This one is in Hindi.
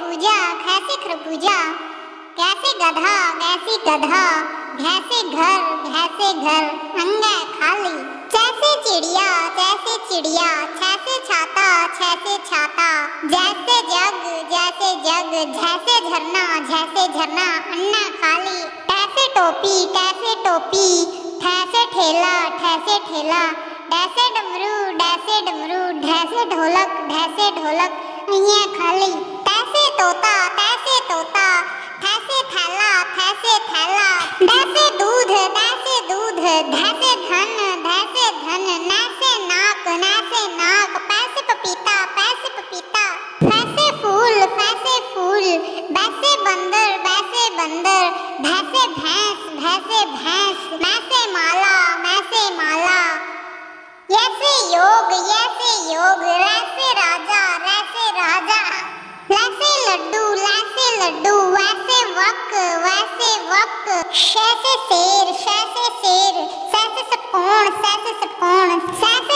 खरबूजा, घैसे खरबूजा, कैसे गधा, कैसी गधा, घैसे घर, अंगा खाली, जैसे चिड़िया, छैसे छाता, जैसे जग, झैसे झरना, अन्ना खाली, कैसे टोपी, ठैसे ठेला, डैसे डमरू, ढैसे ढोलक, अइयां खाली, तैसे तोता, थैसे थैला, दैसे दूध, धैसे धन, नैसे नाक, पैसे पपीता, फैसे फूल, बैसे बंदर, भैसे भैंस, मैसे माला, ऐसे योग, रैसे राजा, लैसे लड्डू, वैसे वक, शैसे शेर, सैसे सपोण, सैसे